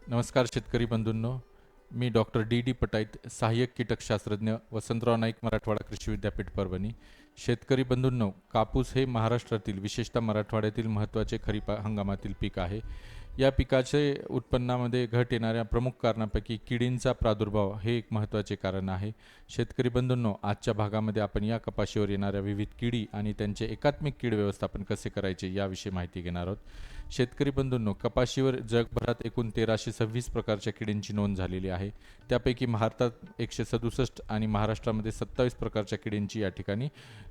नमस्कार शेतकरी बंधूंनो, मी doctor D पटाईत, सहाय्यक कीटकशास्त्रज्ञ, वसंतराव नाईक मराठवाडा कृषी विद्यापीठ परभणी. शेतकरी बंधूंनो, कापूस हे महाराष्ट्रातील विशेषतः मराठवाड्यातील महत्त्वाचे खरीप हंगामातील पीक आहे. या पिकाचे उत्पन्नामध्ये घट येणाऱ्या प्रमुख कारणांपैकी किडींचा प्रादुर्भाव हे एक महत्त्वाचे कारण आहे. शेतकरी बंधूंनो, आजच्या भागामध्ये आपण या कपाशीवर येणाऱ्या विविध किडी आणि त्यांचे एकात्मिक कीड व्यवस्थापन कसे करायचे याविषयी माहिती घेणार आहोत. शेतकरी बंधूंनो, कपाशीवर जगभरात एकूण 1326 प्रकारच्या किडींची नोंद झालेली आहे. त्यापैकी भारतात 167 आणि महाराष्ट्रामध्ये 27 प्रकारच्या किडींची या ठिकाणी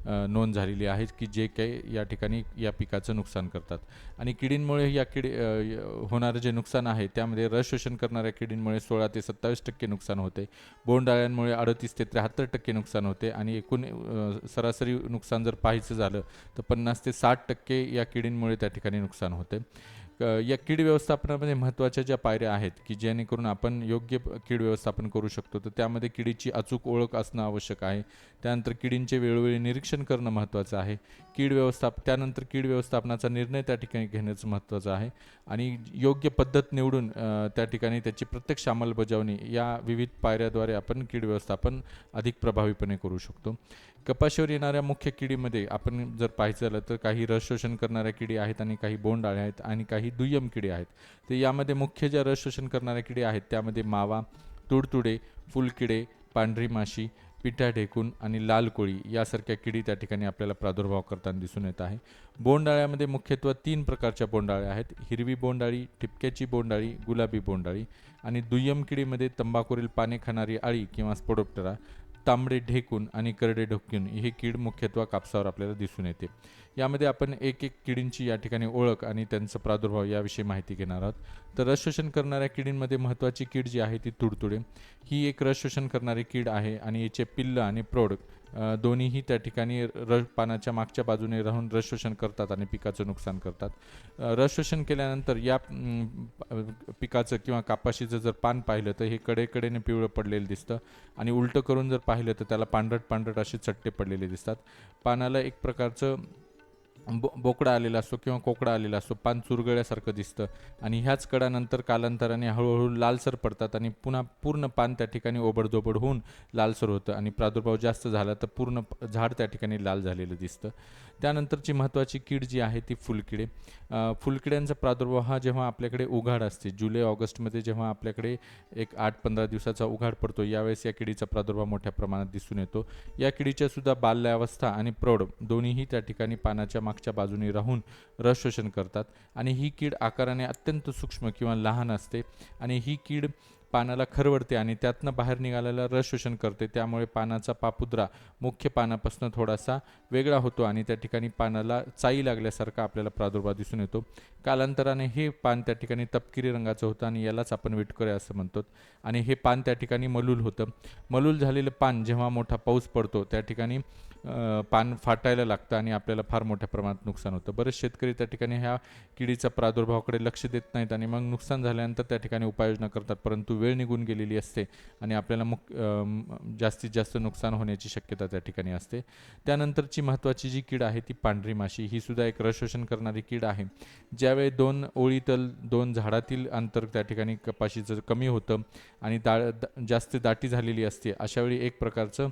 नोंद झालेली आहे, की जे काही या ठिकाणी या पिकाचं नुकसान करतात. आणि किडींमुळे या होणारं जे नुकसान आहे त्यामध्ये रस शोषण करणाऱ्या किडींमुळे 16 ते 27% नुकसान होते. बोंडअळ्यांमुळे 38 ते 73% नुकसान होते आणि एकूण सरासरी नुकसान जर पाहायचं झालं तर 50 ते 60% या किडींमुळे त्या ठिकाणी नुकसान होते. या कीड व्यवस्थापनामध्ये महत्त्वाच्या ज्या पायऱ्या आहेत की जेणेकरून आपण योग्य कीड व्यवस्थापन करू शकतो, तर त्यामध्ये किडीची अचूक ओळख असणं आवश्यक आहे. त्यानंतर किडींचे वेळोवेळी निरीक्षण करणं महत्त्वाचं आहे. त्यानंतर कीड व्यवस्थापनाचा निर्णय त्या ठिकाणी घेण्याचं महत्त्वाचं आहे आणि योग्य पद्धत निवडून त्या ठिकाणी त्याची प्रत्यक्ष अंमलबजावणी या विविध पायऱ्याद्वारे आपण कीड व्यवस्थापन अधिक प्रभावीपणे करू शकतो. कपाशीवर येणाऱ्या मुख्य किडीमध्ये आपण जर पाहायचं झालं तर काही रस शोषण करणाऱ्या किडी आहेत आणि काही बोंडअळ्या आहेत आणि काही दुय्यम किडी आहेत. तर यामध्ये मुख्य ज्या रस शोषण करणाऱ्या किडी आहेत त्यामध्ये मावा, तुडतुडे, फुलकिडे, पांढरी माशी, पिठा ढेकूण आणि लाल कोळी यासारख्या किडी त्या ठिकाणी आपल्याला प्रादुर्भाव करताना दिसून येत आहे. बोंडअळ्यामध्ये मुख्यत्वे 3 प्रकारच्या बोंडअळ्या आहेत: हिरवी बोंडअळी, ठिपक्याची बोंडअळी, गुलाबी बोंडअळी. आणि दुय्यम किडीमध्ये तंबाखूवरील पाने खाणारी अळी किंवा स्पोडोप्टेरा, तांबडे ढेकूण आणि करडे ढोकून ही कीड मुख्यत्वे कापसावर आपल्याला दिसून येते. यामध्ये आपण एक किडींची या ठिकाणी ओळख आणि त्यांचा प्रादुर्भाव याविषयी माहिती घेणार आहोत. तर रस शोषण करणाऱ्या किडींमध्ये महत्त्वाची कीड जी आहे ती तुडतुडे ही एक रस शोषण करणारी कीड आहे आणि याचे पिल्ल आणि प्रौढ दोन्हीही त्या ठिकाणी पानाच्या मागच्या बाजूने राहून रस शोषण करतात आणि पिकाचं नुकसान करतात. रस शोषण केल्यानंतर या पिकाचं किंवा कापाशीचं जर पान पाहिलं तर हे कडेकडेने पिवळं पडलेलं दिसतं आणि उलटं करून जर पाहिलं तर त्याला पांढरट पांढरट असे चट्टे पडलेले दिसतात. पानाला एक प्रकारचं बोकडा आलेला असतो किंवा कोकडा आलेला असतो, पान चुरगळल्यासारखं दिसतं आणि ह्याच कडानंतर कालांतराने हळूहळू लालसर पडतात आणि पुन्हा पूर्ण पान त्या ठिकाणी ओबडधोबड होऊन लालसर होतं आणि प्रादुर्भाव जास्त झाला तर पूर्ण झाड त्या ठिकाणी लाल झालेलं दिसतं. त्यानंतरची महत्त्वाची कीड जी आहे ती फुलकिडे. फुलकिड्यांचा प्रादुर्भाव हा जेव्हा आपल्याकडे उघाड असते, जुलै ऑगस्टमध्ये जेव्हा आपल्याकडे एक 8-15 दिवसाचा उघाड पडतो, यावेळेस या किडीचा प्रादुर्भाव मोठ्या प्रमाणात दिसून येतो. या किडीच्या सुद्धा बाल्यावस्था आणि प्रौढ दोन्हीही त्या ठिकाणी पानाच्या मागच्या बाजूने राहून रस शोषण करतात आणि ही कीड आकाराने अत्यंत सूक्ष्म किंवा लहान असते आणि ही कीड पानाला खरवडते आणि त्यातनं बाहेर निघालेला रस शोषण करते. त्यामुळे पानाचा पापुद्रा मुख्य पानापासून थोडासा वेगळा होतो आणि त्या ठिकाणी पानाला चाई लागल्यासारखा आपल्याला प्रादुर्भाव दिसून येतो. कालांतराने हे पान त्या ठिकाणी तपकिरी रंगाचं होतं आणि यालाच आपण विटकरे असं म्हणतो आणि हे पान त्या ठिकाणी मलूल होतं. मलूल झालेलं पान जेव्हा मोठा पाऊस पडतो त्या ठिकाणी पान फाटायला लागतं आणि आपल्याला फार मोठ्या प्रमाणात नुकसान होतं. बरेच शेतकरी त्या ठिकाणी ह्या किडीचा प्रादुर्भावाकडे लक्ष देत नाहीत आणि मग नुकसान झाल्यानंतर त्या ठिकाणी उपाययोजना करतात, परंतु वेळ निघून गेलेली असते आणि आपल्याला जास्तीत जास्त नुकसान होण्याची शक्यता त्या ठिकाणी असते. त्यानंतरची महत्त्वाची जी कीड आहे ती पांढरी माशी. ही सुद्धा एक रस शोषण करणारी कीड आहे. ज्यावेळी 2 ओळीतल 2 झाडातील अंतर त्या ठिकाणी कपाशीचं कमी होतं आणि जास्त दाटी झालेली असते, अशावेळी एक प्रकारचं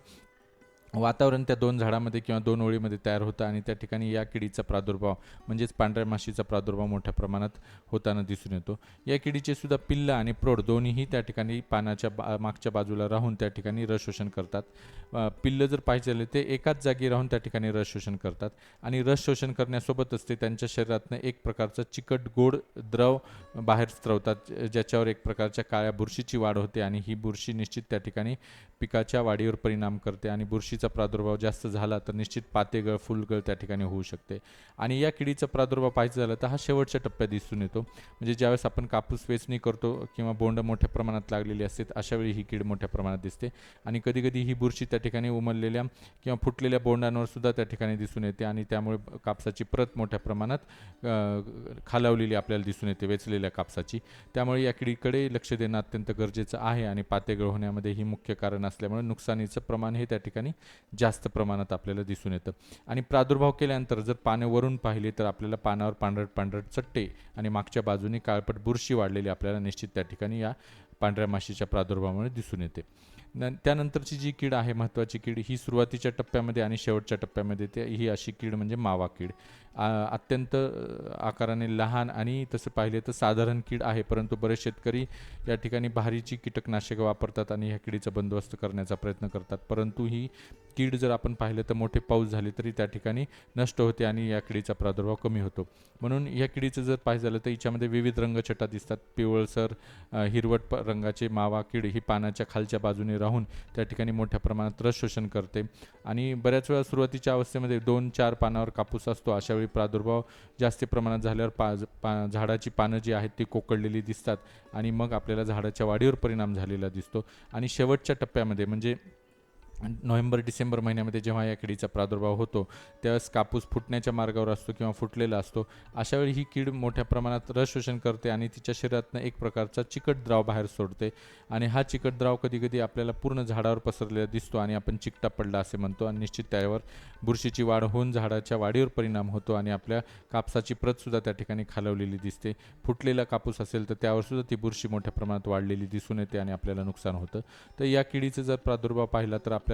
वातावरण त्या 2 झाडामध्ये किंवा 2 ओळीमध्ये तयार होतं आणि त्या ठिकाणी या किडीचा प्रादुर्भाव म्हणजेच पांढऱ्या माशीचा प्रादुर्भाव मोठ्या प्रमाणात होताना दिसून येतो. या किडीचे सुद्धा पिल्ल आणि प्रौढ दोन्हीही त्या ठिकाणी पानाच्या मागच्या बाजूला राहून त्या ठिकाणी रस शोषण करतात. पिल्ल जर पाहिजे झाले ते एकाच जागी राहून त्या ठिकाणी रस शोषण करतात आणि रस शोषण करण्यासोबतच ते त्यांच्या शरीरातनं एक प्रकारचं चिकट गोड द्रव बाहेर स्त्रवतात, ज्याच्यावर एक प्रकारच्या काळ्या बुरशीची वाढ होते आणि ही बुरशी निश्चित त्या ठिकाणी पिकाच्या वाढीवर परिणाम करते आणि बुरशीचा प्रादुर्भाव जास्त झाला तर निश्चित पातेगळ, फुलगळ त्या ठिकाणी होऊ शकते. आणि या किडीचा प्रादुर्भाव पाहायचा झाला तर हा शेवटच्या टप्प्यात दिसून येतो, म्हणजे ज्यावेळेस आपण कापूस वेचणी करतो किंवा बोंड मोठ्या प्रमाणात लागलेली असते अशावेळी ही कीड मोठ्या प्रमाणात दिसते आणि कधीकधी ही बुरशी त्या ठिकाणी उमललेल्या किंवा फुटलेल्या बोंडांवर सुद्धा त्या ठिकाणी दिसून येते आणि त्यामुळे कापसाची प्रत मोठ्या प्रमाणात खालावलेली आपल्याला दिसून येते वेचलेल्या कापसाची. त्यामुळे या किडीकडे लक्ष देणं अत्यंत गरजेचं आहे आणि पातेगळ होण्यामध्ये ही मुख्य कारण असल्यामुळे नुकसानीचं प्रमाण हे त्या ठिकाणी जास्त प्रमाणात आपल्याला दिसून येतं. आणि प्रादुर्भाव केल्यानंतर जर पाने वरून पाहिले तर आपल्याला पानावर पांढरट पांढरट चट्टे आणि मागच्या बाजूने काळपट बुरशी वाढलेली आपल्याला निश्चित त्या ठिकाणी या पांढऱ्या माशीच्या प्रादुर्भावामुळे दिसून येते. त्यानंतरची जी कीड आहे, महत्त्वाची कीड, ही सुरुवातीच्या टप्प्यामध्ये आणि शेवटच्या टप्प्यामध्ये येते. ही अशी कीड म्हणजे मावा कीड. अत्यंत आकाराने लहान आणि तसं पाहिले तर साधारण कीड आहे, परंतु बरेच शेतकरी या ठिकाणी भारीची कीटकनाशकं वापरतात आणि ह्या किडीचा बंदोबस्त करण्याचा प्रयत्न करतात. परंतु ही कीड जर आपण पाहिलं तर मोठे पाऊस झाले तरी त्या ठिकाणी नष्ट होते आणि या किडीचा प्रादुर्भाव कमी होतो. म्हणून या किडीचं जर पाहिजे झालं तर हिच्यामध्ये विविध रंगछटा दिसतात. पिवळसर हिरवट रंगाचे मावा कीड ही पानाच्या खालच्या बाजूने राहून त्या ठिकाणी मोठ्या प्रमाणात रस शोषण करते आणि बऱ्याच वेळा सुरुवातीच्या अवस्थेमध्ये 2-4 पानावर कापूस असतो. अशावेळी प्रादुर्भाव जास्त प्रमाणात झाल्यावर झाडाची पानं जी आहेत ती कोकडलेली दिसतात आणि मग आपल्याला झाडाच्या वाढीवर परिणाम झालेला दिसतो. आणि शेवटच्या टप्प्यामध्ये म्हणजे नोव्हेंबर-डिसेंबर महिन्यामध्ये जेव्हा या किडीचा प्रादुर्भाव होतो त्यावेळेस कापूस फुटण्याच्या मार्गावर असतो किंवा फुटलेला असतो. अशावेळी ही कीड मोठ्या प्रमाणात रस शोषण करते आणि तिच्या शरीरातनं एक प्रकारचा चिकट द्राव बाहेर सोडते आणि हा चिकट द्राव कधीकधी आपल्याला पूर्ण झाडावर पसरलेला दिसतो आणि आपण चिकटा पडला असे म्हणतो आणि निश्चित त्यावर बुरशीची वाढ होऊन झाडाच्या वाढीवर परिणाम होतो आणि आपल्या कापसाची प्रतसुद्धा त्या ठिकाणी खालवलेली दिसते. फुटलेला कापूस असेल तर त्यावर सुद्धा ती बुरशी मोठ्या प्रमाणात वाढलेली दिसून येते आणि आपल्याला नुकसान होतं. तर या किडीचा जर प्रादुर्भाव पाहिला तर आपल्याला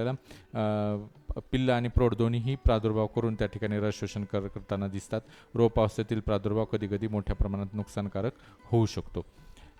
पिल्ल आणि प्रौढ दोन्हीही प्रादुर्भाव करून त्या ठिकाणी रस शोषण करताना दिसतात. रोप अवस्थेतील प्रादुर्भाव कधीकधी मोठ्या प्रमाणात नुकसानकारक होऊ शकतो.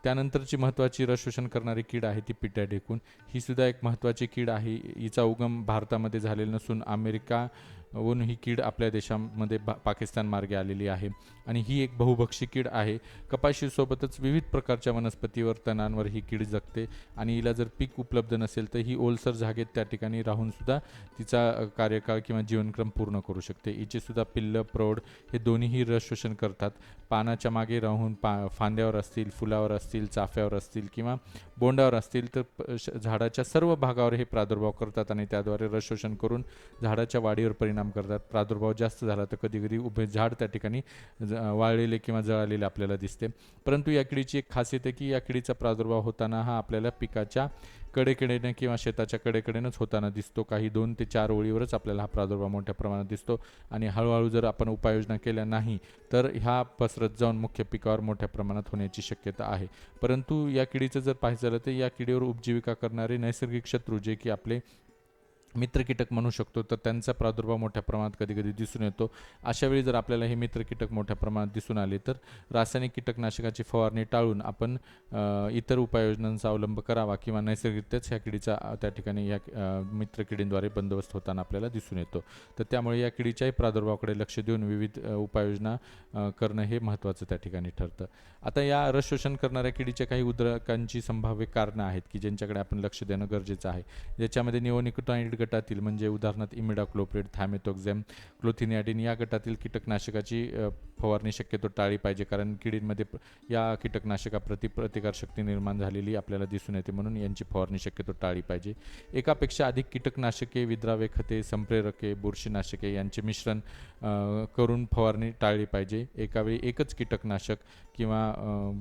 त्यानंतरची महत्त्वाची रस शोषण करणारी कीड आहे ती पिट्या ढेकूण. ही सुद्धा एक महत्त्वाची कीड आहे. हिचा उगम भारतामध्ये झालेला नसून अमेरिकाहून ही कीड आपल्या देशामध्ये पाकिस्तान मार्गे आलेली आहे आणि ही एक बहुभक्षी कीड आहे. कपाशीसोबतच विविध प्रकारच्या वनस्पतीवर, तणांवर ही कीड जगते आणि हिला जर पीक उपलब्ध नसेल तर ही ओलसर जागेत त्या ठिकाणी राहून सुद्धा तिचा कार्यकाळ किंवा जीवनक्रम पूर्ण करू शकते. हिचे सुद्धा पिल्ल, प्रौढ हे दोन्हीही रस शोषण करतात. पानाच्या मागे राहून फांद्यावर असतील, फुलावर असतील, चाफ्यावर असतील किंवा बोंडावर असतील तर झाडाच्या सर्व भागावर हे प्रादुर्भाव करतात आणि त्याद्वारे रस शोषण करून झाडाच्या वाढीवर परिणाम करतात. प्रादुर्भाव जास्त झाला तर कधीकधी उभे झाड त्या ठिकाणी वाळलेले किंवा जळालेले आपल्याला दिसते. परंतु या किडीची एक खासियत आहे की या किडीचा प्रादुर्भाव होताना हा आपल्याला पिकाच्या कडेकडेने किंवा शेताच्या कडेकडेनंच होताना दिसतो. काही 2 ते 4 ओळीवरच आपल्याला हा प्रादुर्भाव मोठ्या प्रमाणात दिसतो आणि हळूहळू जर आपण उपाययोजना केल्या नाही तर ह्या पसरत जाऊन मुख्य पिकावर मोठ्या प्रमाणात होण्याची शक्यता आहे. परंतु या किडीचं जर पाहायचं झालं तर या किडीवर उपजीविका करणारे नैसर्गिक शत्रू जे की आपले मित्र कीटक म्हणू शकतो तर त्यांचा प्रादुर्भाव मोठ्या प्रमाणात कधीकधी दिसून येतो. अशावेळी जर आपल्याला हे मित्र कीटक मोठ्या प्रमाणात दिसून आले तर रासायनिक कीटकनाशकाची फवारणी टाळून आपण इतर उपाययोजनांचा अवलंब करावा किंवा नैसर्गिकतेच ह्या किडीचा त्या ठिकाणी या मित्र किडींद्वारे बंदोबस्त होताना आपल्याला दिसून येतो. तर त्यामुळे या किडीच्याही प्रादुर्भावाकडे लक्ष देऊन विविध उपाययोजना करणं हे महत्त्वाचं त्या ठिकाणी ठरतं. आता या रस शोषण करणाऱ्या किडीच्या काही उद्रेकांची संभाव्य कारणं आहेत की ज्यांच्याकडे आपण लक्ष देणं गरजेचं आहे. ज्याच्यामध्ये निओनिकोटाइड गटातील म्हणजे उदाहरणार्थ इमिडाक्लोप्रिड, थायमेथोक्झॅम, क्लोथिनियाडिन या गटातील कीटकनाशकाची फवारणी शक्यतो टाळली पाहिजे, कारण किडींमध्ये या कीटकनाशकाप्रती प्रतिकारशक्ती निर्माण झालेली आपल्याला दिसून येते, म्हणून यांची फवारणी शक्यतो टाळली पाहिजे. एकापेक्षा अधिक कीटकनाशके, विद्राव्य खते, संप्रेरके, बुरशीनाशके यांचे मिश्रण करून फवारणी टाळली पाहिजे. एकावेळी एकच कीटकनाशक किंवा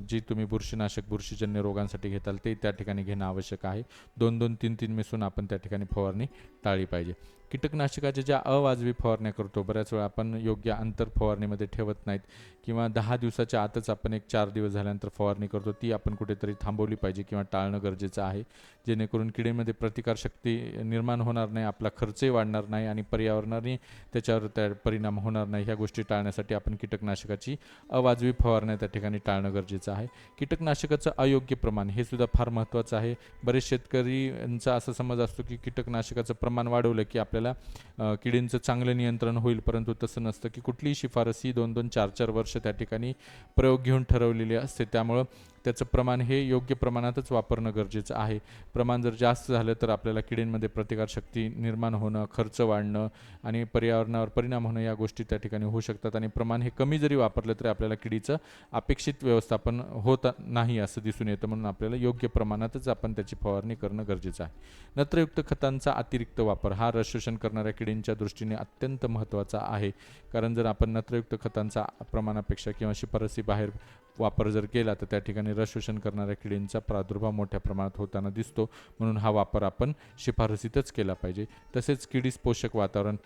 जी तुम्ही बुरशीनाशक बुरशीजन्य रोगांसाठी घेताल ते त्या ठिकाणी घेणं आवश्यक आहे. 2-2, 3-3 मिसळून आपण त्या ठिकाणी फवारणी टाळली पाहिजे. कीटकनाशकाच्या ज्या अवाजवी फवारण्या करतो, बऱ्याच वेळा आपण योग्य अंतर फवारणीमध्ये ठेवत नाहीत किंवा 10 दिवसाच्या आतच आपण एक 4 दिवस झाल्यानंतर फवारणी करतो, ती आपण कुठेतरी थांबवली पाहिजे किंवा टाळणं गरजेचं आहे, जेणेकरून किडीमध्ये प्रतिकारशक्ती निर्माण होणार नाही, आपला खर्चही वाढणार नाही आणि पर्यावरणाने त्याच्यावर परिणाम होणार नाही. ह्या गोष्टी टाळण्यासाठी आपण कीटकनाशकाची अवाजवी फवारण्या त्या ठिकाणी टाळणं गरजेचं आहे. कीटकनाशकाचं अयोग्य प्रमाण हे सुद्धा फार महत्त्वाचं आहे. बरेच शेतकऱ्यांचा असा समज असतो की कीटकनाशकाचं प्रमाण वाढवलं की आपल्याला किडींचं चांगलं नियंत्रण होईल, परंतु तसं नसतं की कुठलीही शिफारस ही 2-2, 4-4 वर्ष त्या ठिकाणी प्रयोग घेऊन ठरवलेली असते. त्यामुळं त्याचं प्रमाण हे योग्य प्रमाणातच वापरणं गरजेचं आहे. प्रमाण जर जास्त झालं तर आपल्याला किडींमध्ये प्रतिकारशक्ती निर्माण होणं, खर्च वाढणं आणि पर्यावरणावर परिणाम होणं या गोष्टी त्या ठिकाणी होऊ शकतात आणि प्रमाण हे कमी जरी वापरलं तरी आपल्याला किडीचं अपेक्षित व्यवस्थापन होत नाही असं दिसून येतं, म्हणून आपल्याला योग्य प्रमाणातच आपण त्याची फवारणी करणं गरजेचं आहे. नत्रयुक्त खतांचा अतिरिक्त वापर हा रस शोषण करणाऱ्या किडींच्या दृष्टीने अत्यंत महत्त्वाचा आहे, कारण जर आपण नत्रयुक्त खतांचा प्रमाणापेक्षा किंवा शिफारसी बाहेर वापर जर केला तर त्या ठिकाणी रस शोषण करणाऱ्या किडींचा प्रादुर्भाव मोठ्या प्रमाणात होताना दिसतो, म्हणून हा वापर आपण शिफारसीतच केला पाहिजे. तसेच किडीस पोषक वातावरण,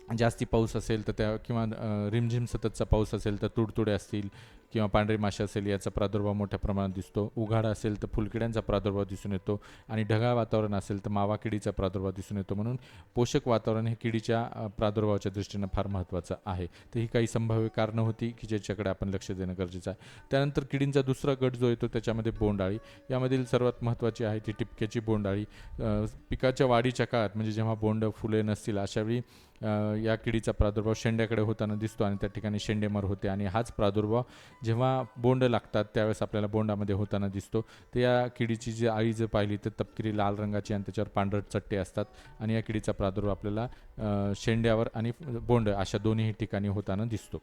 जास्ती पाऊस असेल तर त्या किंवा रिमझिम सततचा पाऊस असेल तर तुडतुडे असतील किंवा पांढरी माशी असेल याचा प्रादुर्भाव मोठ्या प्रमाणात दिसतो. उघाडा असेल तर फुलकिड्यांचा प्रादुर्भाव दिसून येतो आणि ढगाळ वातावरण असेल तर मावा किडीचा प्रादुर्भाव दिसून येतो. म्हणून पोषक वातावरण हे किडीच्या प्रादुर्भावाच्या दृष्टीनं फार महत्त्वाचं आहे. तर ही काही संभाव्य कारणं होती की ज्याच्याकडे आपण लक्ष देणं गरजेचं आहे. त्यानंतर किडींचा दुसरा गट जो येतो त्याच्यामध्ये बोंडअळी. यामधील सर्वात महत्त्वाची आहे ती टिपक्याची बोंडअळी. पिकाच्या वाढीच्या काळात म्हणजे जेव्हा बोंड फुले नसतील अशावेळी या किडीचा प्रादुर्भाव शेंड्याकडे होताना दिसतो आणि त्या ठिकाणी शेंडेमर होते आणि हाच प्रादुर्भाव जेव्हा बोंड लागतात त्यावेळेस आपल्याला बोंडामध्ये होताना दिसतो. तर या किडीची जी अळी जर पाहिली तर तपकिरी लाल रंगाची आणि त्याच्यावर पांढरट चट्टे असतात आणि या किडीचा प्रादुर्भाव आपल्याला शेंड्यावर आणि बोंड अशा दोन्ही ठिकाणी होताना दिसतो.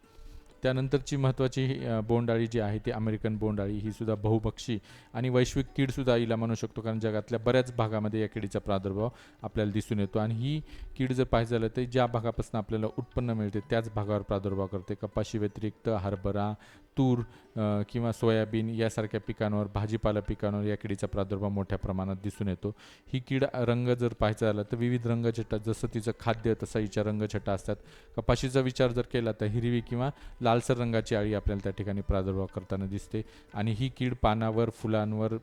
त्यानंतरची महत्त्वाची बोंडअळी जी आहे ती अमेरिकन बोंडअळी. ही सुद्धा बहुभक्षी आणि वैश्विक कीडसुद्धा हिला म्हणू शकतो, कारण जगातल्या बऱ्याच भागामध्ये या किडीचा प्रादुर्भाव आपल्याला दिसून येतो आणि ही कीड जर पाहिजे झालं तर ज्या भागापासून आपल्याला उत्पन्न मिळते त्याच भागावर प्रादुर्भाव करते. कपाशी व्यतिरिक्त हरभरा, तूर किंवा सोयाबीन यासारख्या पिकांवर, भाजीपाला पिकांवर या किडीचा प्रादुर्भाव मोठ्या प्रमाणात दिसून येतो. ही कीड रंग जर पाहायचा झाला तर विविध रंगछटा, जसं तिचं खाद्य तसा हिच्या रंगछटा असतात. कपाशीचा विचार जर केला तर हिरवी किंवा लालसर रंगाची अळी आपल्याला त्या ठिकाणी प्रादुर्भाव करताना दिसते आणि ही कीड पानावर, फुलांवर,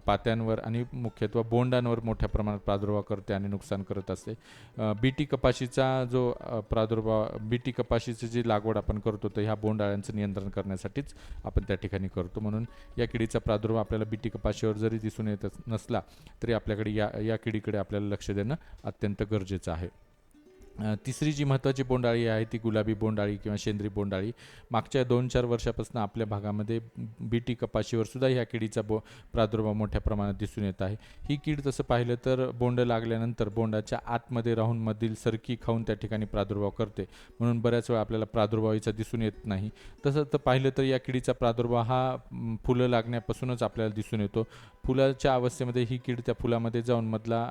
पात्यांवर आणि मुख्यत्वे बोंडांवर मोठ्या प्रमाणात प्रादुर्भाव करते आणि नुकसान करत असते. बीटी कपाशीचा जो प्रादुर्भाव, बीटी कपाशीची जी लागवड आपण करतो तर ह्या बोंडअळ्यांचं नियंत्रण करण्यासाठीच आपण त्या ठिकाणी करतो. म्हणून या किडीचा प्रादुर्भाव आपल्याला बीटी कपाशीवर जरी दिसून येत नसला तरी आपल्याकडे या किडीकडे आपल्याला लक्ष देणं अत्यंत गरजेचं आहे. तिसरी जी महत्त्वाची बोंडअळी आहे ती गुलाबी बोंडअळी किंवा शेंद्री बोंडअळी. मागच्या 2-4 वर्षापासून आपल्या भागामध्ये बीटी कपाशीवर सुद्धा ह्या किडीचा प्रादुर्भाव मोठ्या प्रमाणात दिसून येत आहे. ही कीड तसं पाहिलं तर बोंड लागल्यानंतर बोंडाच्या आतमध्ये राहून मधील सरकी खाऊन त्या ठिकाणी प्रादुर्भाव करते, म्हणून बऱ्याच वेळा आपल्याला प्रादुर्भाव हिचा दिसून येत नाही. तसं तर पाहिलं तर या किडीचा प्रादुर्भाव हा फुलं लागण्यापासूनच आपल्याला दिसून येतो. फुलाच्या अवस्थेमध्ये ही कीड त्या फुलामध्ये जाऊन मधला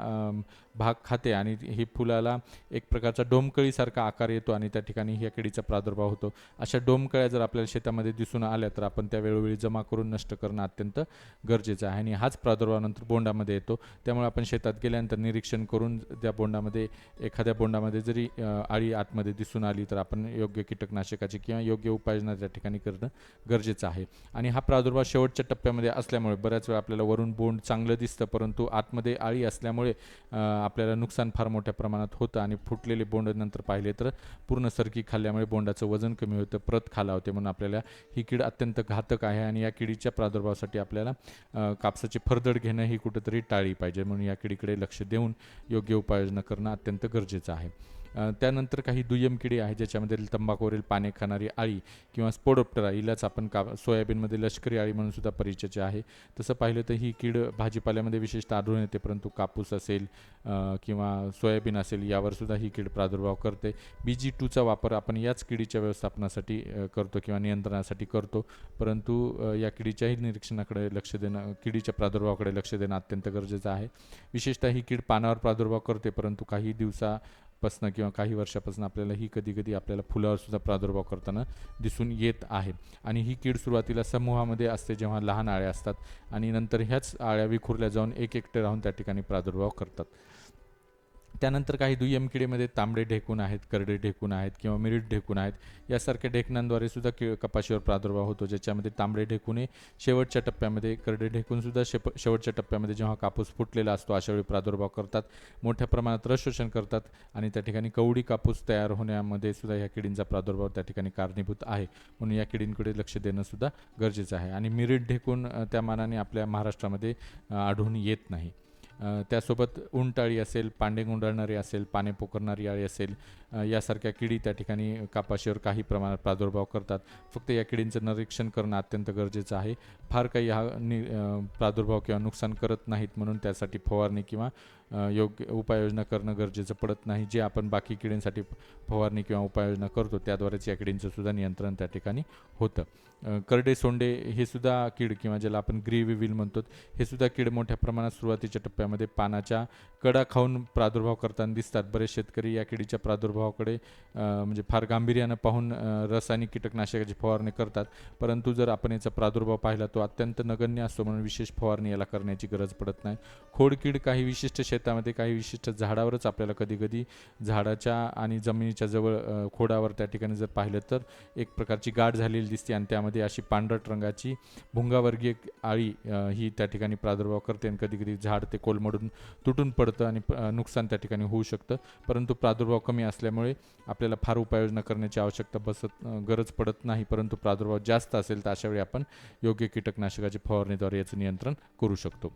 भाग खाते आणि ही फुलाला एक प्रकारचा डोमकळीसारखा आकार येतो आणि त्या ठिकाणी ह्या किडीचा प्रादुर्भाव होतो. अशा डोमकळ्या जर आपल्याला शेतामध्ये दिसून आल्या तर आपण त्या वेळोवेळी जमा करून नष्ट करणं अत्यंत गरजेचं आहे आणि हाच प्रादुर्भाव नंतर बोंडामध्ये येतो. त्यामुळे आपण शेतात गेल्यानंतर निरीक्षण करून त्या बोंडामध्ये, एखाद्या बोंडामध्ये जरी अळी आतमध्ये दिसून आली तर आपण योग्य कीटकनाशकाची किंवा योग्य उपाययोजना त्या ठिकाणी करणं गरजेचं आहे. आणि हा प्रादुर्भाव शेवटच्या टप्प्यामध्ये असल्यामुळे बऱ्याच वेळा आपल्याला वरून बोंड चांगलं दिसतं, परंतु आतमध्ये अळी असल्यामुळे आपल्याला नुकसान फार मोठ्या प्रमाणात होतं आणि फुटलेले बोंड नंतर पाहिले तर पूर्ण सरकी खाल्ल्यामुळे बोंडाचं वजन कमी होतं, प्रत खालावते. म्हणून आपल्याला ही कीड अत्यंत घातक आहे आणि या किडीच्या प्रादुर्भावासाठी आपल्याला कापसाची फरदड घेणं ही कुठंतरी टाळली पाहिजे. म्हणून या किडीकडे लक्ष देऊन योग्य उपाययोजना करणं अत्यंत गरजेचं आहे. त्यानंतर काही दुय्यम किडी आहे ज्याच्यामध्ये तंबाखूवरील पाने खाणारी अळी किंवा स्पोडोप्टेरा, हिलाच आपण सोयाबीनमध्ये लष्करी अळी म्हणून सुद्धा परिचयाचे आहे. तसं पाहिलं तर ही कीड भाजीपाल्यामध्ये विशेषतः आढळून येते, परंतु कापूस असेल किंवा सोयाबीन असेल यावर सुद्धा ही कीड प्रादुर्भाव करते. BG2चा वापर आपण याच किडीच्या व्यवस्थापनासाठी करतो किंवा नियंत्रणासाठी करतो, परंतु या किडीच्याही निरीक्षणाकडे लक्ष देणं, किडीच्या प्रादुर्भावाकडे लक्ष देणं अत्यंत गरजेचं आहे. विशेषतः ही कीड पानावर प्रादुर्भाव करते, परंतु काही दिवसापासून किंवा काही वर्षापासून आपल्याला ही कधी आपल्याला फुलावर सुद्धा प्रादुर्भाव करताना दिसून येत आहे. आणि ही कीड सुरुवातीला समूहामध्ये असते जेव्हा लहान अळ्या असतात आणि नंतर ह्याच अळ्या विखुरल्या जाऊन एकटे राहून त्या ठिकाणी प्रादुर्भाव करतात. त्यानंतर काही दुय्यम किडीमध्ये तांबडे ढेकूण आहेत, करडे ढेकूण आहेत किंवा मिरीट ढेकूण आहेत. यासारख्या ढेकणांद्वारे सुद्धा कपाशीवर प्रादुर्भाव होतो, ज्याच्यामध्ये तांबडे ढेकूणे शेवटच्या टप्प्यामध्ये, करडे ढेकूणसुद्धा शेवटच्या टप्प्यामध्ये जेव्हा कापूस फुटलेला असतो अशावेळी प्रादुर्भाव करतात, मोठ्या प्रमाणात रस शोषण करतात आणि त्या ठिकाणी कवडी कापूस तयार होण्यामध्ये सुद्धा या किडींचा प्रादुर्भाव त्या ठिकाणी कारणीभूत आहे. म्हणून या किडींकडे लक्ष देणं सुद्धा गरजेचं आहे. आणि मिरीट ढेकूण त्या मानाने आपल्या महाराष्ट्रामध्ये आढळून येत नाही. त्यासोबत उंटअळी असेल, पांडे गुंडाळणारी असेल, पाने पोखरणारी अळी असेल, यासारख्या किडी त्या ठिकाणी कपाशीवर काही प्रमाणात प्रादुर्भाव करतात. फक्त या किडींचं निरीक्षण करणं अत्यंत गरजेचं आहे. फार काही प्रादुर्भाव किंवा नुकसान करत नाहीत, म्हणून त्यासाठी फवारणी किंवा योग्य उपाययोजना करणं गरजेचं पडत नाही. जे आपण बाकी किडींसाठी फवारणी किंवा उपाययोजना करतो त्याद्वारेच या किडींचं सुद्धा नियंत्रण त्या ठिकाणी होतं. करडे सोंडे हे सुद्धा कीड किंवा ज्याला आपण ग्रीविविल म्हणतो, हे सुद्धा कीड मोठ्या प्रमाणात सुरुवातीच्या टप्प्यामध्ये पानाच्या कडा खाऊन प्रादुर्भाव करताना दिसतात. बरेच शेतकरी या किडीच्या प्रादुर्भावाकडे म्हणजे फार गांभीर्यानं पाहून रासायनिक कीटकनाशकाची फवारणी करतात. परंतु जर आपण याचा प्रादुर्भाव पाहिला तो अत्यंत नगण्य असतो, म्हणून विशेष फवारणी याला करण्याची गरज पडत नाही. खोडकीड काही विशिष्ट शेतामध्ये काही विशिष्ट झाडावरच आपल्याला कधीकधी झाडाच्या आणि जमिनीच्या जवळ खोडावर त्या ठिकाणी जर पाहिलं तर एक प्रकारची गाठ झालेली दिसते आणि त्यामध्ये अशी पांढरट रंगाची भुंगावर्गीय आळी ही त्या ठिकाणी प्रादुर्भाव करते आणि कधीकधी झाड ते कोलमडून तुटून पडतं आणि नुकसान त्या ठिकाणी होऊ शकतं. परंतु प्रादुर्भाव कमी असल्यामुळे आपल्याला फार उपाययोजना करण्याची आवश्यकता गरज पडत नाही. परंतु प्रादुर्भाव जास्त असेल तर अशावेळी आपण योग्य कीटकनाशकाची फवारणीद्वारे याचं नियंत्रण करू शकतो.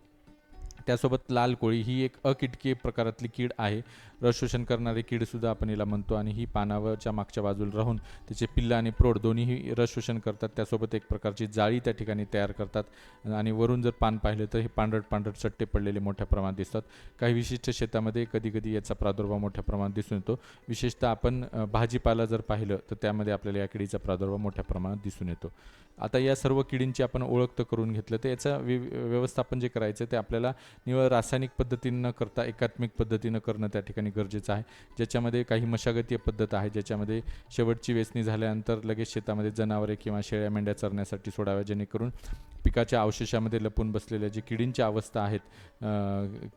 त्यासोबत लाल कोळी ही एक अकीटकीय प्रकारातली कीड आहे. रस शोषण करणारी कीडसुद्धा आपण याला म्हणतो आणि ही पानावरच्या मागच्या बाजूला राहून त्याचे पिल्लं आणि प्रौढ दोन्हीही रस शोषण करतात. त्यासोबत एक प्रकारची जाळी त्या ठिकाणी तयार करतात आणि वरून जर पान पाहिलं तर हे पांढरट चट्टे पडलेले मोठ्या प्रमाणात दिसतात. काही विशिष्ट शेतामध्ये कधीकधी याचा प्रादुर्भाव मोठ्या प्रमाणात दिसून येतो. विशेषतः आपण भाजीपाला जर पाहिलं तर त्यामध्ये आपल्याला या किडीचा प्रादुर्भाव मोठ्या प्रमाणात दिसून येतो. आता या सर्व किडींची आपण ओळख तर करून घेतलं, तर याचं व्यवस्थापन जे करायचं ते आपल्याला निव्वळ रासायनिक पद्धतीनं न करता एकात्मिक पद्धतीनं करणं त्या ठिकाणी गरजेचं आहे. ज्याच्यामध्ये काही मशागतीय पद्धत आहे, ज्याच्यामध्ये शेवटची वेचणी झाल्यानंतर लगेच शेतामध्ये जनावरे किंवा शेळ्या मेंढ्या चरण्यासाठी सोडाव्या, जेणेकरून पिकाच्या अवशेषामध्ये लपून बसलेल्या जे किडींच्या अवस्था आहेत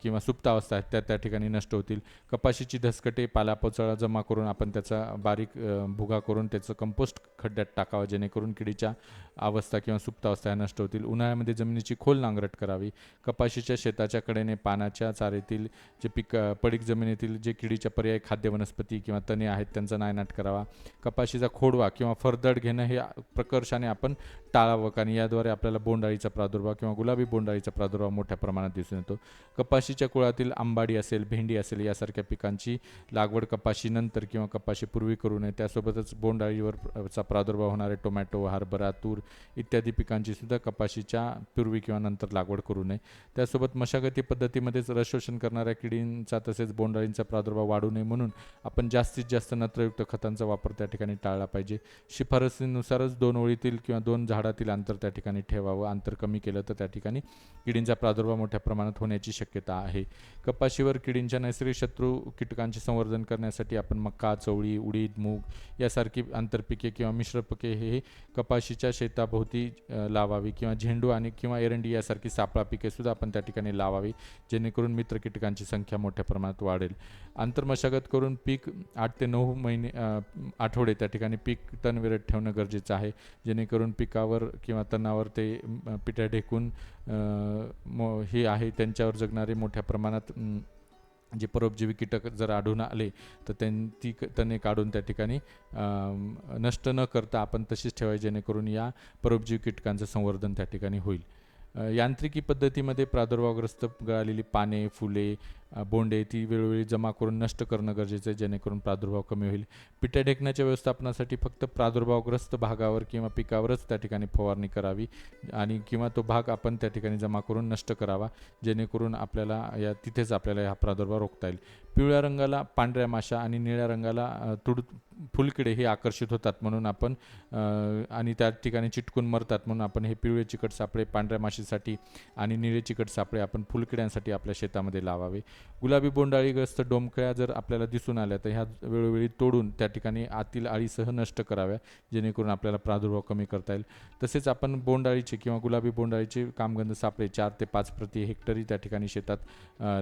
किंवा सुप्त अवस्था आहेत त्या ठिकाणी नष्ट होतील. कपाशीची धसकटे पालापाचोळा जमा करून आपण त्याचा बारीक भुगा करून त्याचं कंपोस्ट खड्ड्यात टाकावं, जेणेकरून किडीच्या अवस्था किंवा सुप्त अवस्था नष्ट होतील. उन्हाळ्यामध्ये जमिनीची खोल नांगरट करावी. कपाशीच्या शेताच्या कडेने पानाच्या चारेतील जे पडीक जमिनीतील जे किडीच्या पर्यायी खाद्य वनस्पती किंवा तणे आहेत त्यांचा नायनाट करावा. कपाशीचा खोडवा किंवा फरदड घेणं हे प्रकर्षाने आपण टाळावं, कारण याद्वारे आपल्याला बोंडअळीचा प्रादुर्भाव किंवा गुलाबी बोंडअळीचा प्रादुर्भाव मोठ्या प्रमाणात दिसून येतो. कपाशीच्या कुळातील आंबाडी असेल, भेंडी असेल यासारख्या पिकांची लागवड कपाशीनंतर किंवा कपाशीपूर्वी करू नये. त्यासोबतच बोंडअळीवरचा प्रादुर्भाव होणारे टोमॅटो, हरभरा, तूर इत्यादी पिकांची सुद्धा कपाशीच्या पूर्वी किंवा नंतर लागवड करू नये. त्यासोबत मशागती पद्धतीमध्येच रस शोषण करणाऱ्या किडींचा तसेच बोंडअळींचा प्रादुर्भाव वाढू नये म्हणून आपण जास्तीत जास्त नत्रयुक्त खतांचा वापर त्या ठिकाणी टाळला पाहिजे. शिफारसीनुसारच 2 ओळीतील किंवा 2 झाडातील अंतर त्या ठिकाणी ठेवावं. अंतर कमी केलं तर त्या ठिकाणी किडींचा प्रादुर्भाव मोठ्या प्रमाणात होण्याची शक्यता आहे. कपाशीवर किडींच्या नैसर्गिक शत्रू कीटकांचे संवर्धन करण्यासाठी आपण मका, चवळी, उडीद, मूग यासारखी आंतरपिके किंवा मिश्र पिके हे कपाशीच्या शेताभोवती लावावी किंवा झेंडू आणि किंवा एरंडी यासारखी सापळा पिके सुद्धा आपण त्या ठिकाणी लावावी, जेणेकरून मित्र कीटकांची संख्या मोठ्या प्रमाणात वाढेल. आंतरमशागत करून पीक 8 ते 9 आठवडे त्या ठिकाणी पीक तणविरत ठेवणं गरजेचं आहे, जेणेकरून पिकावर किंवा तणावर ते पिट्या ढेकून हे आहे त्यांच्यावर जगणारे मोठ्या प्रमाणात जे परोपजीवी कीटक जर आढळून आले तर ती तणे काढून त्या ठिकाणी नष्ट न करता आपण तशीच ठेवायची, जेणेकरून या परोपजीवी कीटकांचं संवर्धन त्या ठिकाणी होईल. यांत्रिकी पद्धतीमध्ये प्रादुर्भावग्रस्त गळालेली पाने, फुले, बोंडे ती वेळोवेळी जमा करून नष्ट करणं गरजेचं आहे, जेणेकरून प्रादुर्भाव कमी होईल. पिट्या ढेकण्याच्या व्यवस्थापनासाठी फक्त प्रादुर्भावग्रस्त भागावर किंवा पिकावरच त्या ठिकाणी फवारणी करावी आणि किंवा तो भाग आपण त्या ठिकाणी जमा करून नष्ट करावा, जेणेकरून आपल्याला तिथेच आपल्याला हा प्रादुर्भाव रोखता येईल. पिवळ्या रंगाला पांढऱ्या माशा आणि निळ्या रंगाला फुलकिडे हे आकर्षित होतात म्हणून आपण आणि त्या ठिकाणी चिटकून मरतात म्हणून आपण हे पिवळे चिकट सापळे पांढऱ्या माशीसाठी आणि निळे चिकट सापळे आपण फुलकिड्यांसाठी आपल्या शेतामध्ये लावावे. गुलाबी बोंडअळीग्रस्त डोमकळ्या जर आपल्याला दिसून आल्या तर ह्या वेळोवेळी तोडून त्या ठिकाणी आतील अळीसह नष्ट कराव्या, जेणेकरून आपल्याला प्रादुर्भाव कमी करता येईल. तसेच आपण बोंडअळीचे किंवा गुलाबी बोंडअळीचे कामगंध सापळे 4 ते 5 प्रति हेक्टरी त्या ठिकाणी शेतात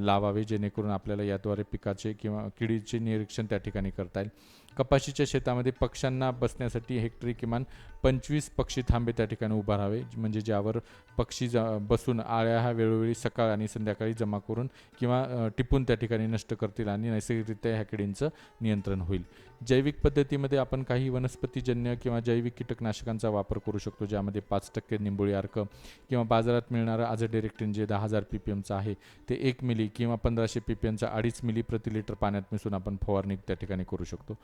लावावे, जेणेकरून आपल्याला याद्वारे पिकाचे किंवा किडीचे निरीक्षण त्या ठिकाणी करता येईल. कपाशीच्या शेतामध्ये पक्ष्यांना बसण्यासाठी हेक्टरी किमान 25 पक्षी थांबे त्या ठिकाणी उभारावे, म्हणजे ज्यावर पक्षी बसून आळ्या ह्या वेळोवेळी सकाळ आणि संध्याकाळी जमा करून किंवा टिपून त्या ठिकाणी नष्ट करतील आणि नैसर्गिकरित्या ह्या किडींचं नियंत्रण होईल. जैविक पद्धतीमध्ये आपण काही वनस्पतीजन्य किंवा जैविक कीटकनाशकांचा वापर करू शकतो, ज्यामध्ये 5% निंबोळी अर्क किंवा बाजारात मिळणारं आझाडिरेक्टिन जे 10,000 ppmचं आहे ते 1 मिली किंवा 1500 ppmचा 2.5 मिली प्रति लिटर पाण्यात मिसळून आपण फवारणी त्या ठिकाणी करू शकतो.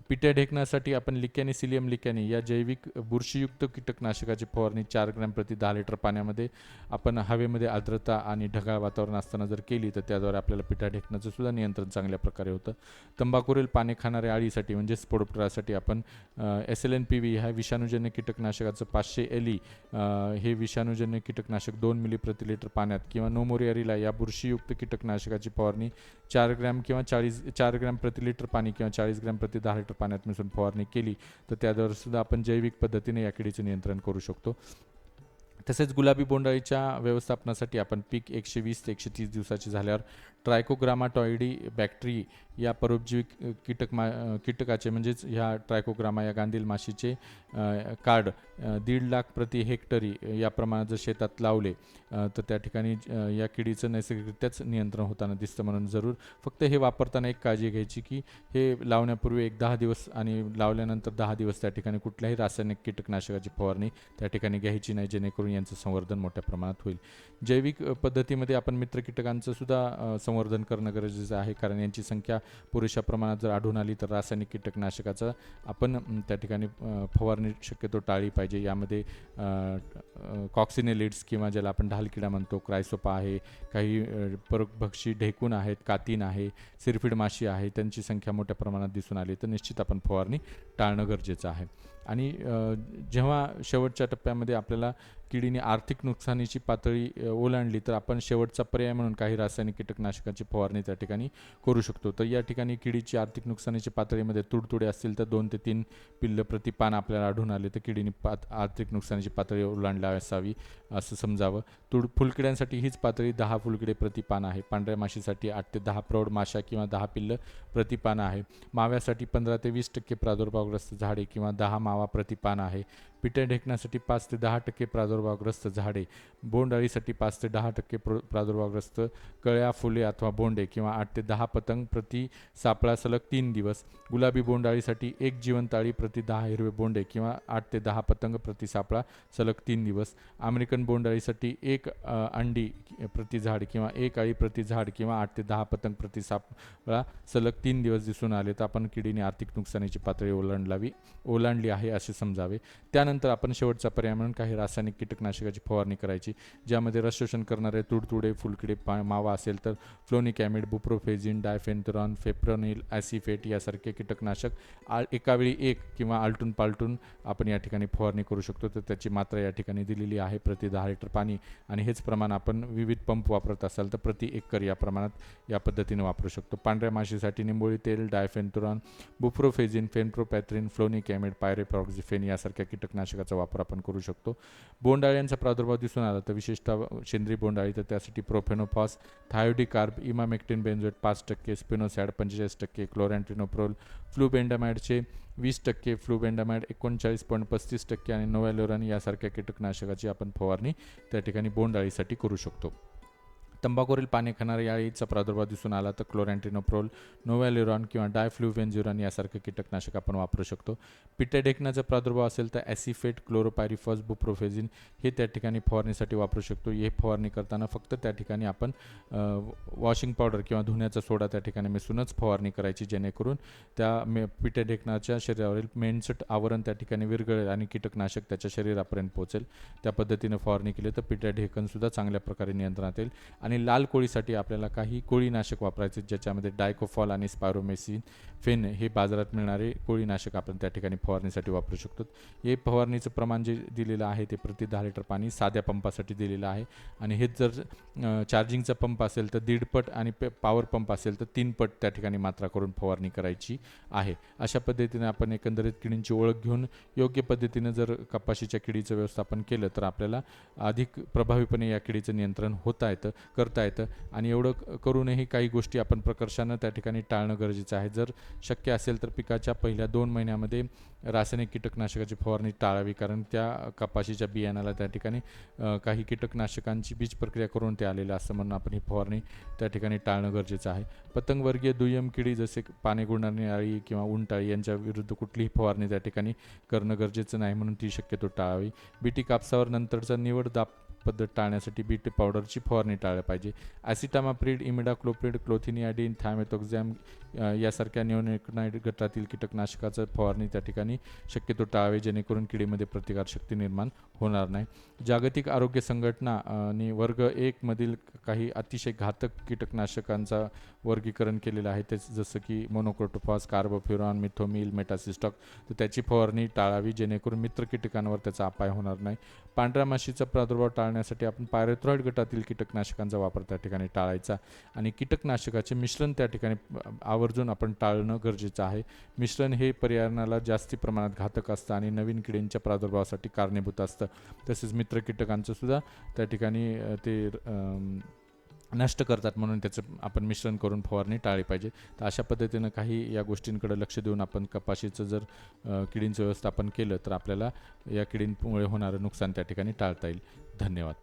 पिट्या ढेकण्यासाठी आपण लिकॅनिसिलियम लिकॅनी या जैविक बुरशीयुक्त कीटकनाशकाची फवारणी 4 ग्रॅम प्रति 10 लिटर पाण्यामध्ये आपण हवेमध्ये आर्द्रता आणि ढगाळ वातावरण असताना जर केली तर त्याद्वारे आपल्याला पिट्या ढेकण्याचं सुद्धा नियंत्रण चांगल्या प्रकारे होतं. तंबाखूवरील पाने खाणाऱ्या अळीसाठी यासाठी म्हणजे स्पोडोप्टेरासाठी आपण SLNPV ह्या विषाणूजन्य कीटकनाशकाचं 500 LE हे विषाणूजन्य कीटकनाशक 2 मिली प्रति लिटर पाण्यात किंवा नोमोरियारिला या बुरशीयुक्त कीटकनाशकाची फवारणी 4 ग्रॅम प्रति लिटर पाणी किंवा 40 ग्रॅम प्रति 10 लिटर पाण्यात मिसळून फवारणी केली तर त्याद्वारे सुद्धा आपण जैविक पद्धतीने या किडीचे नियंत्रण करू शकतो. तसेच गुलाबी बोंडअळीच्या व्यवस्थापनासाठी आपण पीक 120 ते 130 दिवसाची झाल्यावर ट्रायकोग्रामाटॉइडी बॅक्टेरी या परोपजीवी कीटकाचे म्हणजेच ह्या ट्रायकोग्रामा या गांधील माशीचे कार्ड 1.5 लाख प्रति हेक्टरी या प्रमाणात जर शेतात लावले तर त्या ठिकाणी या किडीचं नैसर्गिकरित्याच नियंत्रण होताना दिसतं. म्हणून जरूर फक्त हे वापरताना एक काळजी घ्यायची की हे लावण्यापूर्वी एक 10 दिवस आणि लावल्यानंतर 10 दिवस त्या ठिकाणी कुठल्याही रासायनिक कीटकनाशकाची फवारणी त्या ठिकाणी घ्यायची नाही, जेणेकरून यांचं संवर्धन मोठ्या प्रमाणात होईल. जैविक पद्धतीमध्ये आपण मित्र कीटकांचं सुद्धा संवर्धन करणं गरजेचं आहे, कारण यांची संख्या पुरेशा प्रमाणात जर आढळून आली तर रासायनिक कीटकनाशकाचा आपण त्या ठिकाणी फवारणी शक्यतो टाळली पाहिजे. यामध्ये कॉक्सिनेलिड्स किंवा ज्याला आपण ढालकिडा म्हणतो, क्रायसोपा आहे, काही परोपभक्षी ढेकून आहेत, कातीन आहे, सिरफिड माशी आहे, त्यांची संख्या मोठ्या प्रमाणात दिसून आली तर निश्चित आपण फवारणी टाळणं गरजेचं आहे. आणि जेव्हा शेवटच्या टप्प्यामध्ये आपल्याला किडीने आर्थिक नुकसानीची पातळी ओलांडली तर आपण शेवटचा पर्याय म्हणून काही रासायनिक कीटकनाशकाची फवारणी त्या ठिकाणी करू शकतो. तर या ठिकाणी किडीची आर्थिक नुकसानीची पातळीमध्ये तुडतुडे असतील तर 2 ते 3 पिल्लं प्रति पान आपल्याला आढळून आले तर किडीने आर्थिक नुकसानीची पातळी ओलांडली असावी असं समजावं. फुलकिड्यांसाठी हीच पातळी 10 फुलकिडे प्रति पान आहे. पांढऱ्या माशीसाठी 8 ते 10 प्रौढ माशा किंवा 10 पिल्लं प्रति पान आहे. माव्यासाठी 15 ते 20% प्रादुर्भावग्रस्त झाडे किंवा 10 मावा प्रति पान आहे. पिट्या ढेकण्यासाठी 5 ते 10% प्रादुर्भावग्रस्त झाडे, बोंडअळीसाठी 5 ते 10% प्रादुर्भावग्रस्त कळ्या, फुले अथवा बोंडे किंवा 8 ते 10 पतंग प्रति सापळा सलग 3 दिवस. गुलाबी बोंडअळीसाठी 1 जिवंत अळी प्रति 10 हिरवे बोंडे किंवा 8 ते 10 पतंग प्रति सापळा सलग 3 दिवस. अमेरिकन बोंडअळीसाठी 1 अंडी प्रति झाड किंवा 1 अळी प्रति झाड किंवा 8 ते 10 पतंग प्रति सापळा सलग 3 दिवस दिसून आले तर आपण किडीने आर्थिक नुकसानीची पातळी ओलांडली आहे असे समजावे. त्यानंतर आपण शेवटचा पर्याय म्हणून काही रासायनिक कीटकनाशकाची फवारणी करायची, ज्यामध्ये रस शोषण करणारे तुडतुडे, फुलकिडे, मावा असेल तर फ्लोनिकॅमिड, बुप्रोफेझिन, डायफेन्थरॉन, फेप्रॉनिल, ॲसिफेट यासारखे कीटकनाशक एकावेळी 1 किंवा आलटून पालटून आपण या ठिकाणी फवारणी करू शकतो. तर त्याची मात्रा या ठिकाणी दिलेली आहे प्रति 10 लिटर पाणी, आणि हेच प्रमाण आपण विविध पंप वापरत असाल तर प्रति एकर या प्रमाणात या पद्धतीने वापरू शकतो. पांढऱ्या माशीसाठी निंबोळी तेल, डायफेन्थरॉन, बुप्रोफेझिन, फेनप्रोपॅथ्रिन, फ्लोनिकॅमिड, पायरेप्रॉक्झिफेन यासारख्या कीटकनाशकाचा वापर आपण करू शकतो. बोंडअळ्यांचा प्रादुर्भाव दिसून आला तर विशेषतः सेंद्रिय बोंडअळी तर त्यासाठी प्रोफेनोफॉस, थायोडिकार्ब, इमामेक्टिन बेंझोएट 5%, स्पिनोसॅड 45%, क्लोरॅन्ट्रिनोप्रोल, फ्लूबेंडामाइडचे 20%, फ्लूबेंडामाइड 39.35% आणि नोव्हॅलोरन यासारख्या कीटकनाशकाची आपण फवारणी त्या ठिकाणी बोंडअळीसाठी करू शकतो. तंबाखूवरील पाने खाणाऱ्या अळीचा प्रादुर्भाव दिसून आला तर क्लोरॅन्ट्रिनोप्रोल, नोव्हॅल्युरॉन किंवा डायफ्लुव्हेन्झुरॉन यासारखे कीटकनाशक आपण वापरू शकतो. पिट्या ढेकण्याचा प्रादुर्भाव असेल तर ॲसिफेट, क्लोरोपायरिफॉस, बुप्रोफेझिन हे त्या ठिकाणी फवारणीसाठी वापरू शकतो. हे फवारणी करताना फक्त त्या ठिकाणी आपण वॉशिंग पावडर किंवा धुण्याचा सोडा त्या ठिकाणी मिसळूनच फवारणी करायची, जेणेकरून त्या पिट्या ढेकणाच्या शरीरावरील मेणसट आवरण त्या ठिकाणी विरघळेल आणि कीटकनाशक त्याच्या शरीरापर्यंत पोहोचेल. त्या पद्धतीने फवारणी केली तर पिट्या ढेकणसुद्धा चांगल्या प्रकारे नियंत्रणात येईल. आणि लाल कोळीसाठी आपल्याला काही कोळीनाशक वापरायचे, ज्याच्यामध्ये डायकोफॉल आणि स्पायरोमेसिन फेन हे बाजारात मिळणारे कोळीनाशक आपण त्या ठिकाणी फवारणीसाठी वापरू शकतो. हे फवारणीचं प्रमाण जे दिलेलं आहे ते प्रति 10 लिटर पाणी साध्या पंपासाठी दिलेलं आहे, आणि हेच जर चार्जिंगचा पंप असेल तर 1.5 पट आणि पॉवर पंप असेल तर 3 पट त्या ठिकाणी मात्रा करून फवारणी करायची आहे. अशा पद्धतीने आपण एकंदरीत किडींची ओळख घेऊन योग्य पद्धतीने जर कपाशीच्या किडीचं व्यवस्थापन केलं तर आपल्याला अधिक प्रभावीपणे या किडीचं नियंत्रण करता येतं. आणि एवढं करूनही काही गोष्टी आपण प्रकर्षानं त्या ठिकाणी टाळणं गरजेचं आहे. जर शक्य असेल तर पिकाच्या पहिल्या 2 महिन्यामध्ये रासायनिक कीटकनाशकाची फवारणी टाळावी, कारण त्या कपाशीच्या बियाणाला त्या ठिकाणी काही कीटकनाशकांची बीज प्रक्रिया करून ते आलेलं असतं, म्हणून आपण ही फवारणी त्या ठिकाणी टाळणं गरजेचं आहे. पतंगवर्गीय दुय्यम किडी जसे पाने गुंडाळणी अळी किंवा उंटाळी यांच्या विरुद्ध कुठलीही फवारणी त्या ठिकाणी करणं गरजेचं नाही, म्हणून ती शक्यतो टाळावी. बीटी कापसावर नंतरचा निवड दाब पद्धत टाळण्यासाठी बीटी पावडरची फवारणी टाळली पाहिजे. ॲसिटामाप्रिड, इमिडाक्लोप्रिड, क्लोथिनियाडिन, थायमेथोक्झॅम यासारख्या निओनिकोटाइड गटातील कीटकनाशकाचं फवारणी त्या ठिकाणी शक्यतो टाळावी, जेणेकरून किडीमध्ये प्रतिकारशक्ती निर्माण होणार नाही. जागतिक आरोग्य संघटना आणि वर्ग 1 मधील काही अतिशय घातक कीटकनाशकांचा वर्गीकरण केलेलं आहे. ते जसं की मोनोक्रोटोफॉस, कार्बोफ्युरॉन, मिथोमिल, मेटासिस्टॉक, तर त्याची फवारणी टाळावी, जेणेकरून मित्र कीटकांवर त्याचा अपाय होणार नाही. पांढऱ्या माशीचा प्रादुर्भाव टाळण्यासाठी आपण पायरेथ्रॉइड गटातील कीटकनाशकांचा वापर त्या ठिकाणी टाळायचा आणि कीटकनाशकाचे मिश्रण त्या ठिकाणी आवर्जून आपण टाळणं गरजेचं आहे. मिश्रण हे पर्यावरणाला जास्ती प्रमाणात घातक असतं आणि नवीन किडींच्या प्रादुर्भावासाठी कारणीभूत असतं. तसेच मित्र कीटकांचं सुद्धा त्या ठिकाणी ते नष्ट करतात, म्हणून त्याचं आपण मिश्रण करून फवारणी टाळली पाहिजे. तर अशा पद्धतीनं काही या गोष्टींकडे लक्ष देऊन आपण कपाशीचं जर किडींचं व्यवस्थापन केलं तर आपल्याला या किडींमुळे होणारं नुकसान त्या ठिकाणी टाळता येईल. धन्यवाद.